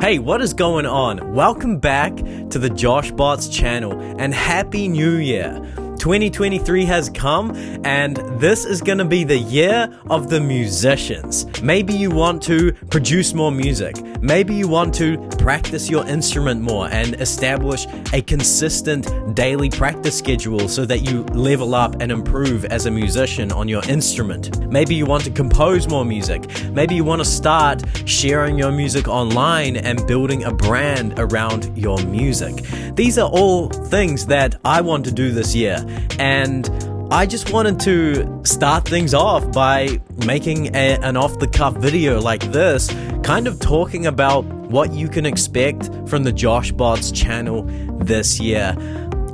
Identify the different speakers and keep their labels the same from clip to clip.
Speaker 1: Hey, what is going on? Welcome back to the Josh Bots channel and Happy New Year. 2023 has come and this is gonna be the year of the musicians. Maybe you want to produce more music. Maybe you want to practice your instrument more and establish a consistent daily practice schedule so that you level up and improve as a musician on your instrument. Maybe you want to compose more music. Maybe you want to start sharing your music online and building a brand around your music. These are all things that I want to do this year. And I just wanted to start things off by making an off-the-cuff video like this, kind of talking about what you can expect from the Josh Bots channel this year.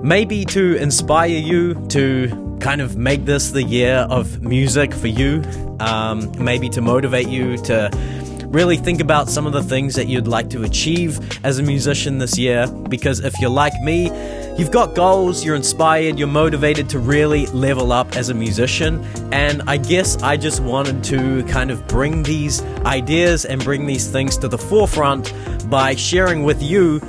Speaker 1: Maybe to inspire you to kind of make this the year of music for you. Maybe to motivate you to really think about some of the things that you'd like to achieve as a musician this year. Because if you're like me, you've got goals, you're inspired, you're motivated to really level up as a musician. And I guess I just wanted to kind of bring these ideas and bring these things to the forefront by sharing with you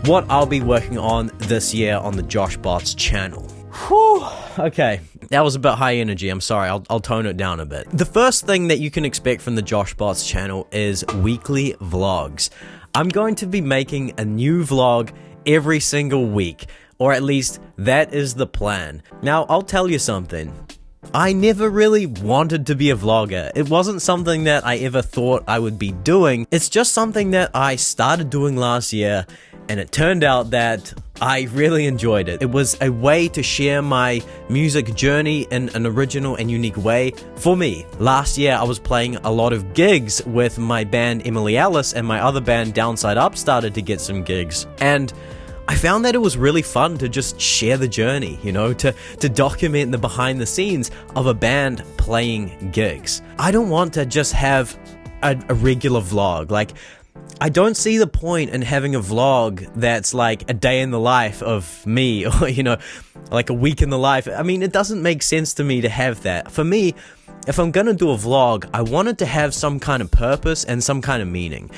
Speaker 1: what I'll be working on this year on the Josh Bots channel. Whew, okay, that was a bit high energy, I'm sorry, I'll tone it down a bit. The first thing that you can expect from the Josh Bots channel is weekly vlogs. I'm going to be making a new vlog every single week, or at least that is the plan. Now, I'll tell you something. I never really wanted to be a vlogger. It wasn't something that I ever thought I would be doing. It's just something that I started doing last year, and it turned out that I really enjoyed it. It was a way to share my music journey in an original and unique way for me. Last year, I was playing a lot of gigs with my band Emily Alice, and my other band Downside Up started to get some gigs. And I found that it was really fun to just share the journey, you know, to document the behind the scenes of a band playing gigs. I don't want to just have a regular vlog. Like, I don't see the point in having a vlog that's like a day in the life of me, or, you know, like a week in the life. I mean, it doesn't make sense to me to have that. For me, if I'm gonna do a vlog, I want it to have some kind of purpose and some kind of meaning.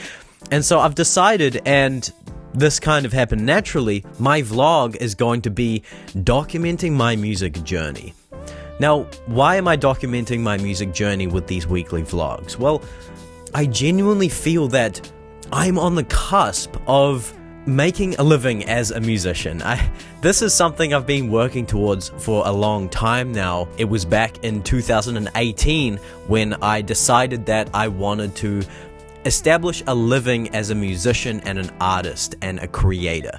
Speaker 1: And so I've decided, and this kind of happened naturally, my vlog is going to be documenting my music journey. Now, why am I documenting my music journey with these weekly vlogs? Well, I genuinely feel that I'm on the cusp of making a living as a musician. This is something I've been working towards for a long time now. It was back in 2018 when I decided that I wanted to establish a living as a musician and an artist and a creator.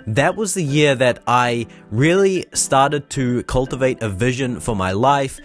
Speaker 1: That was the year that I really started to cultivate a vision for my life,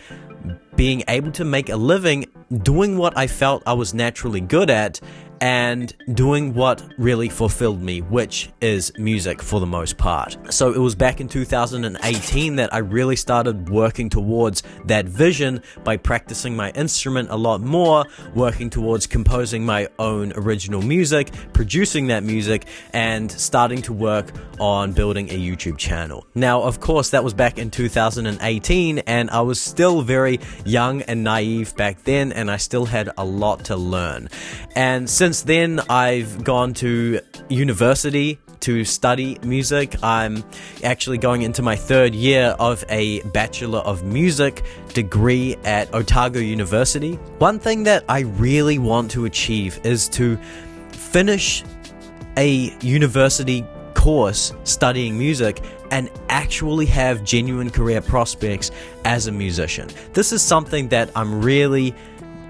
Speaker 1: being able to make a living doing what I felt I was naturally good at and doing what really fulfilled me, which is music for the most part. So it was back in 2018 that I really started working towards that vision by practicing my instrument a lot more, working towards composing my own original music, producing that music, and starting to work on building a YouTube channel. Now, of course, that was back in 2018, and I was still very young and naive back then, and I still had a lot to learn. And since then, I've gone to university to study music. I'm actually going into my third year of a Bachelor of Music degree at Otago University. One thing that I really want to achieve is to finish a university course studying music and actually have genuine career prospects as a musician. This is something that I'm really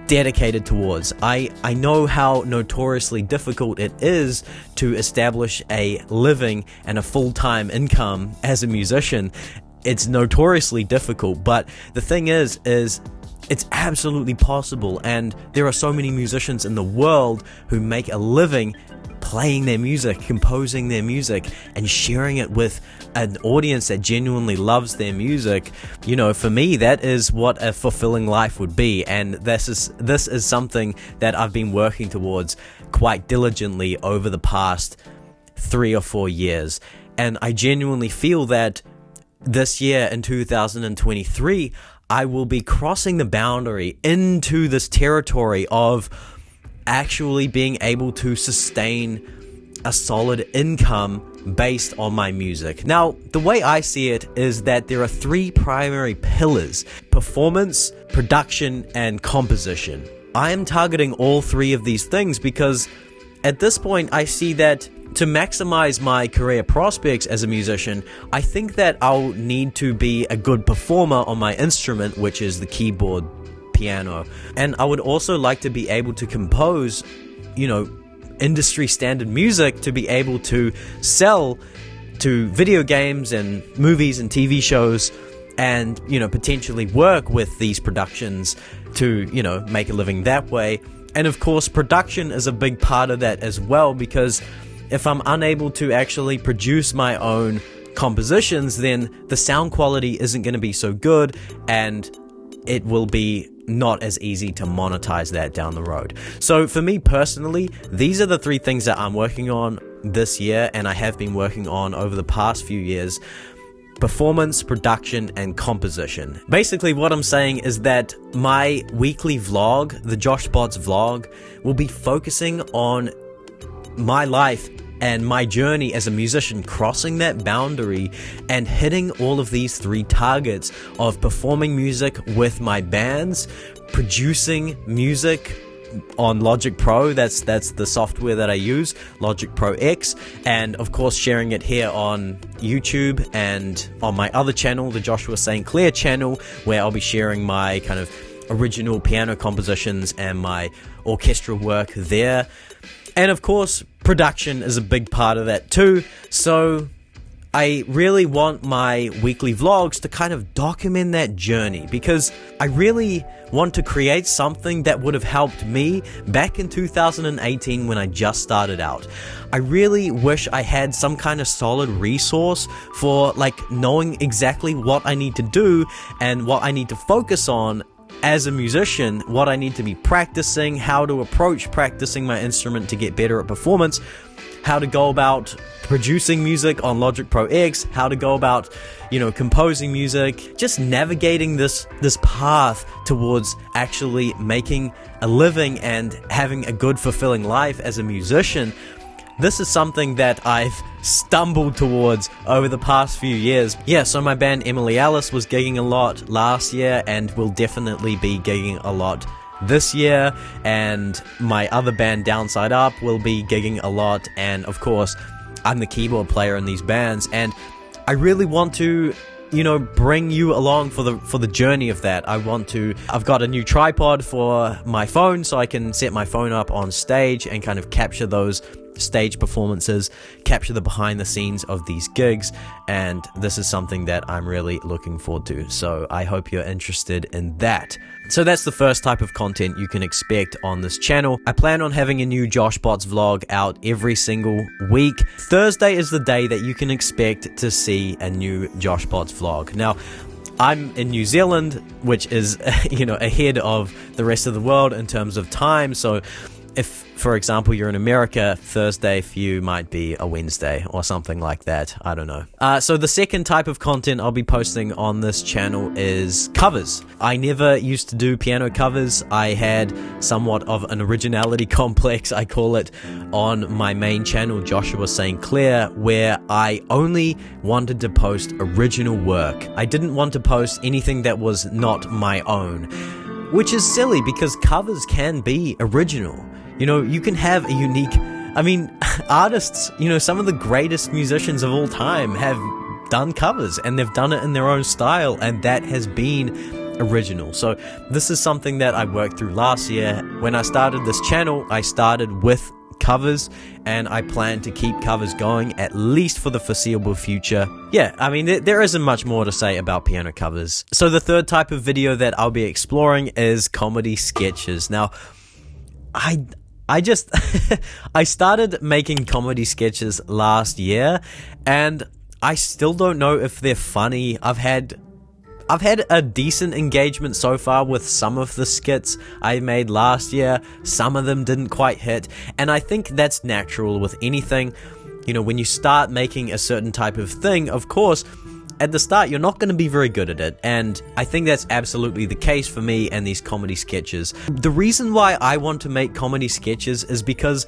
Speaker 1: dedicated towards. I know how notoriously difficult it is to establish a living and a full-time income as a musician. It's notoriously difficult, but the thing is it's absolutely possible, and there are so many musicians in the world who make a living playing their music, composing their music, and sharing it with an audience that genuinely loves their music. You know, for me, that is what a fulfilling life would be, and this is something that I've been working towards quite diligently over the past 3 or 4 years. And I genuinely feel that this year in 2023, I will be crossing the boundary into this territory of actually being able to sustain a solid income based on my music. Now, the way I see it is that there are three primary pillars: performance, production, and composition. I am targeting all three of these things because at this point I see that to maximize my career prospects as a musician, I think that I'll need to be a good performer on my instrument, which is the keyboard, piano. And I would also like to be able to compose, industry standard music to be able to sell to video games and movies and TV shows, and potentially work with these productions to make a living that way. And of course, production is a big part of that as well, because if I'm unable to actually produce my own compositions, then the sound quality isn't going to be so good, and it will be not as easy to monetize that down the road. So for me personally, these are the three things that I'm working on this year, and I have been working on over the past few years: performance, production, and composition. Basically, what I'm saying is that my weekly vlog, the Josh Bots vlog, will be focusing on my life and my journey as a musician, crossing that boundary and hitting all of these three targets of performing music with my bands, producing music on Logic Pro, that's the software that I use, Logic Pro X, and of course sharing it here on YouTube and on my other channel, the Joshua St. Clair channel, where I'll be sharing my kind of original piano compositions and my orchestral work there. And of course, production is a big part of that too. So I really want my weekly vlogs to kind of document that journey, because I really want to create something that would have helped me back in 2018 when I just started out. I really wish I had some kind of solid resource for knowing exactly what I need to do and what I need to focus on as a musician, what I need to be practicing, how to approach practicing my instrument to get better at performance, how to go about producing music on Logic Pro X, how to go about, composing music, just navigating this path towards actually making a living and having a good, fulfilling life as a musician. This is something that I've stumbled towards over the past few years. Yeah, so my band Emily Alice was gigging a lot last year and will definitely be gigging a lot this year, and my other band Downside Up will be gigging a lot, and of course I'm the keyboard player in these bands, and I really want to bring you along for the journey of that. I've got a new tripod for my phone so I can set my phone up on stage and kind of capture those stage performances, capture the behind the scenes of these gigs, and this is something that I'm really looking forward to, so I hope you're interested in that. So that's the first type of content you can expect on this channel. I plan on having a new Josh Bots vlog out every single week. Thursday is the day that you can expect to see a new Josh Bots vlog. Now, I'm in New Zealand, which is ahead of the rest of the world in terms of time, so if, for example, you're in America, Thursday for you might be a Wednesday or something like that. I don't know. So the second type of content I'll be posting on this channel is covers. I never used to do piano covers. I had somewhat of an originality complex, I call it, on my main channel, Joshua St. Clair, where I only wanted to post original work. I didn't want to post anything that was not my own, which is silly because covers can be original. You can have a unique, artists, some of the greatest musicians of all time have done covers, and they've done it in their own style, and that has been original. So this is something that I worked through last year. When I started this channel, I started with covers, and I plan to keep covers going at least for the foreseeable future. Yeah, there isn't much more to say about piano covers. So the third type of video that I'll be exploring is comedy sketches. Now, I started making comedy sketches last year, and I still don't know if they're funny. I've had a decent engagement so far with some of the skits I made last year. Some of them didn't quite hit, and I think that's natural with anything. When you start making a certain type of thing, of course, at the start, you're not going to be very good at it. And I think that's absolutely the case for me and these comedy sketches. The reason why I want to make comedy sketches is because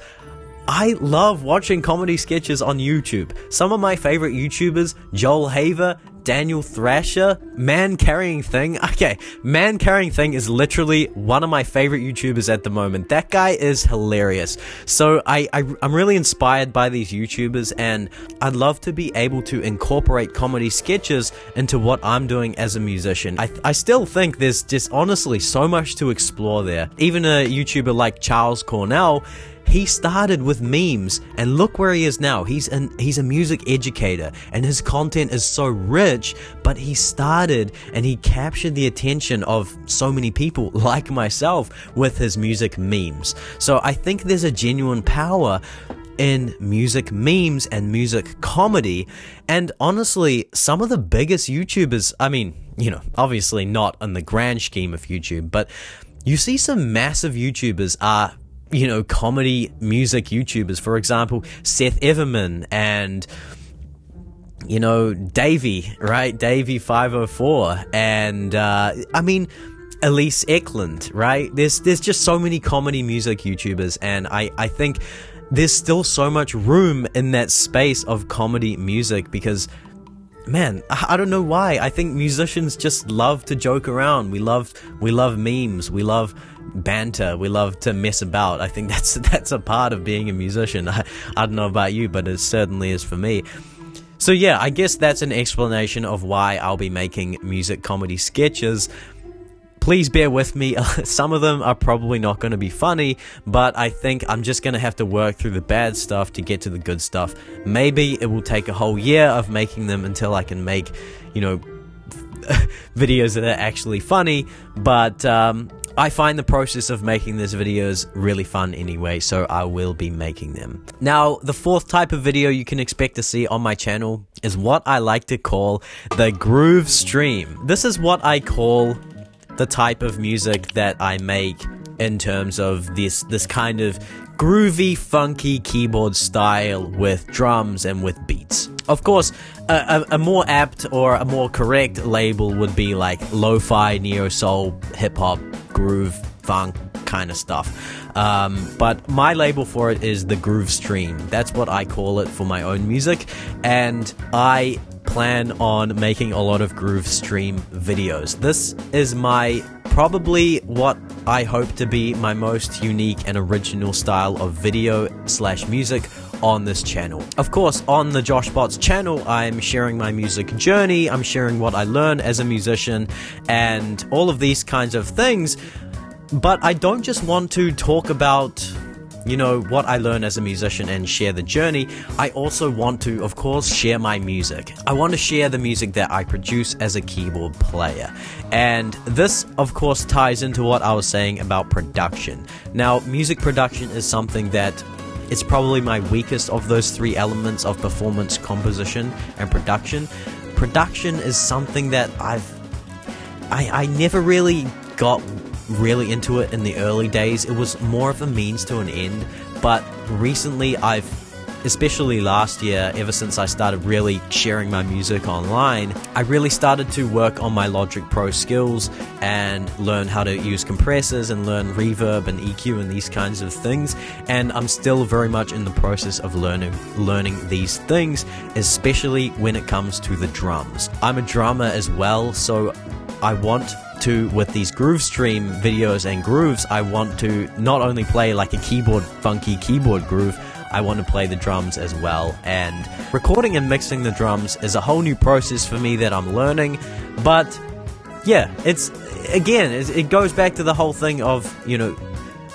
Speaker 1: I love watching comedy sketches on YouTube. Some of my favorite YouTubers, Joel Haver, Daniel Thrasher, Man Carrying Thing. Okay, Man Carrying Thing is literally one of my favorite YouTubers at the moment. That guy is hilarious. So I'm really inspired by these YouTubers, and I'd love to be able to incorporate comedy sketches into what I'm doing as a musician. I still think there's just honestly so much to explore there. Even a YouTuber like Charles Cornell, he started with memes, and look where he is now. He's a music educator, and his content is so rich, but he started and he captured the attention of so many people like myself with his music memes. So I think there's a genuine power in music memes and music comedy. And honestly, some of the biggest YouTubers, I mean, you know, obviously not in the grand scheme of YouTube, but you see some massive YouTubers are, you know, comedy music YouTubers. For example, Seth Everman and, you know, Davey, right? Davey 504, and I mean, Elise Eklund, right? There's just so many comedy music YouTubers, and I think there's still so much room in that space of comedy music because, man, I don't know why. I think musicians just love to joke around. We love memes. We love banter. We love to mess about. I think that's a part of being a musician. I don't know about you, but it certainly is for me. So yeah, I guess that's an explanation of why I'll be making music comedy sketches. Please bear with me. Some of them are probably not going to be funny, but I think I'm just going to have to work through the bad stuff to get to the good stuff. Maybe it will take a whole year of making them until I can make, you know, videos that are actually funny, but I find the process of making these videos really fun anyway, so I will be making them. Now, the fourth type of video you can expect to see on my channel is what I like to call the Groovestream. This is what I call the type of music that I make in terms of this kind of groovy, funky keyboard style with drums and with beats. Of course, a more apt or a more correct label would be like lo-fi, neo-soul, hip-hop, groove, funk kind of stuff. But my label for it is the Groovestream. That's what I call it for my own music, and I plan on making a lot of Groovestream videos. This is probably what I hope to be my most unique and original style of video / music on this channel. Of course, on the JoshBots channel, I'm sharing my music journey, I'm sharing what I learned as a musician, and all of these kinds of things, but I don't just want to talk about, you know, what I learned as a musician and share the journey. I also want to, of course, share my music. I want to share the music that I produce as a keyboard player. And this, of course, ties into what I was saying about production. Now, music production is something that it's probably my weakest of those three elements of performance, composition, and production. Production is something that I never really got really into it in the early days. It was more of a means to an end, but recently especially last year, ever since I started really sharing my music online, I really started to work on my Logic Pro skills and learn how to use compressors and learn reverb and EQ and these kinds of things, and I'm still very much in the process of learning these things, especially when it comes to the drums. I'm a drummer as well, so I want to, with these Groovestream videos and grooves, I want to not only play like a funky keyboard groove, I want to play the drums as well. And recording and mixing the drums is a whole new process for me that I'm learning. But yeah, it goes back to the whole thing of, you know,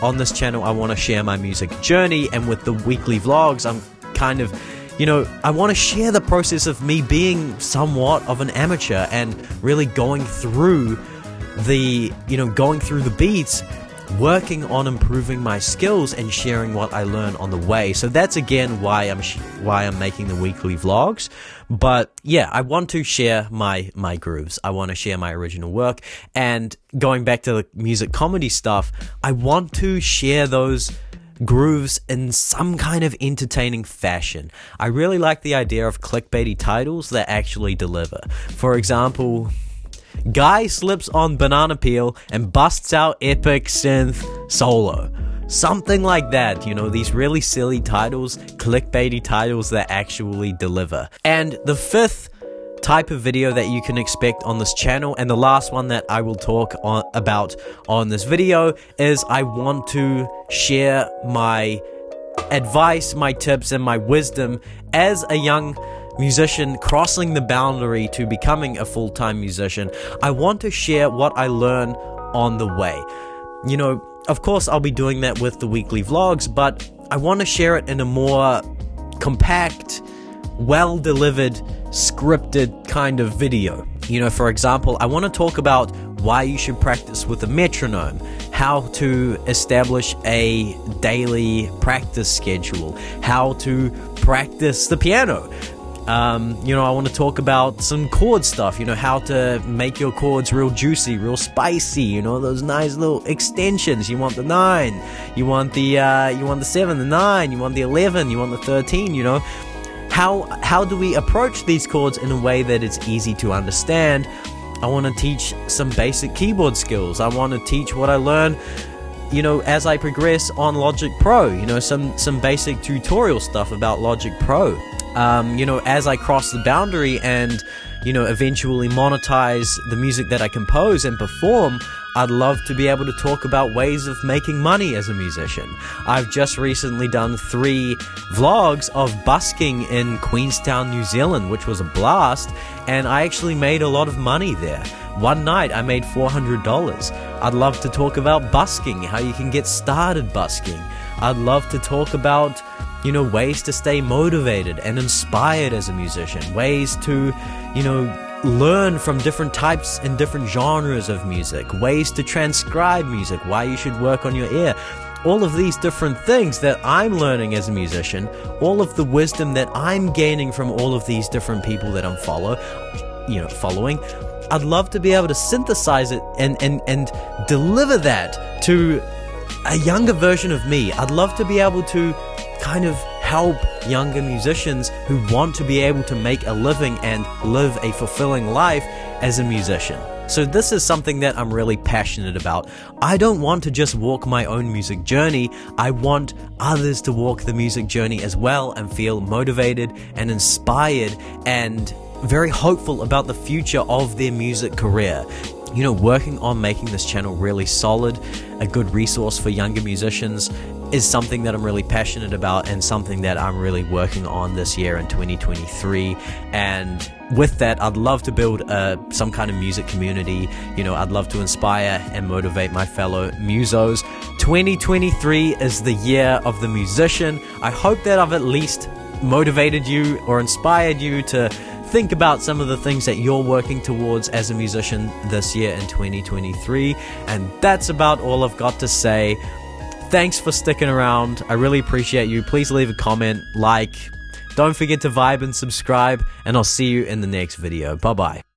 Speaker 1: on this channel I want to share my music journey, and with the weekly vlogs I'm kind of, you know, I want to share the process of me being somewhat of an amateur and really going through the beats, working on improving my skills and sharing what I learn on the way. So that's again why I'm making the weekly vlogs. But yeah, I want to share my grooves. I want to share my original work. And going back to the music comedy stuff, I want to share those grooves in some kind of entertaining fashion. I really like the idea of clickbaity titles that actually deliver. For example, guy slips on banana peel and busts out epic synth solo. Something like that, you know, these really silly titles, clickbaity titles that actually deliver. And the fifth type of video that you can expect on this channel, and the last one that I will talk about on this video, is I want to share my advice, my tips, and my wisdom as a young musician crossing the boundary to becoming a full-time musician. I want to share what I learn on the way. You know, of course I'll be doing that with the weekly vlogs, but I want to share it in a more compact, well-delivered, scripted kind of video. You know, for example, I want to talk about why you should practice with a metronome, how to establish a daily practice schedule, how to practice the piano. You know, I want to talk about some chord stuff, you know, how to make your chords real juicy, real spicy, you know, those nice little extensions. You want the 9, you want the 7, the 9, you want the 11, you want the 13, you know. How do we approach these chords in a way that it's easy to understand? I want to teach some basic keyboard skills. I want to teach what I learn, you know, as I progress on Logic Pro, you know, some basic tutorial stuff about Logic Pro. You know, as I cross the boundary and, you know, eventually monetize the music that I compose and perform, I'd love to be able to talk about ways of making money as a musician. I've just recently done 3 vlogs of busking in Queenstown, New Zealand, which was a blast, and I actually made a lot of money there. One night I made $400. I'd love to talk about busking, how you can get started busking. I'd love to talk about, you know, ways to stay motivated and inspired as a musician, ways to, you know, learn from different types and different genres of music, ways to transcribe music, why you should work on your ear. All of these different things that I'm learning as a musician, all of the wisdom that I'm gaining from all of these different people that I'm following, I'd love to be able to synthesize it and deliver that to a younger version of me. I'd love to be able to kind of help younger musicians who want to be able to make a living and live a fulfilling life as a musician. So this is something that I'm really passionate about. I don't want to just walk my own music journey. I want others to walk the music journey as well and feel motivated and inspired and very hopeful about the future of their music career. You know, working on making this channel really solid, a good resource for younger musicians, is something that I'm really passionate about and something that I'm really working on this year in 2023. And with that, I'd love to build some kind of music community. You know, I'd love to inspire and motivate my fellow musos. 2023 is the year of the musician. I hope that I've at least motivated you or inspired you to think about some of the things that you're working towards as a musician this year in 2023. And that's about all I've got to say. Thanks for sticking around. I really appreciate you. Please leave a comment, like. Don't forget to vibe and subscribe, and I'll see you in the next video. Bye-bye.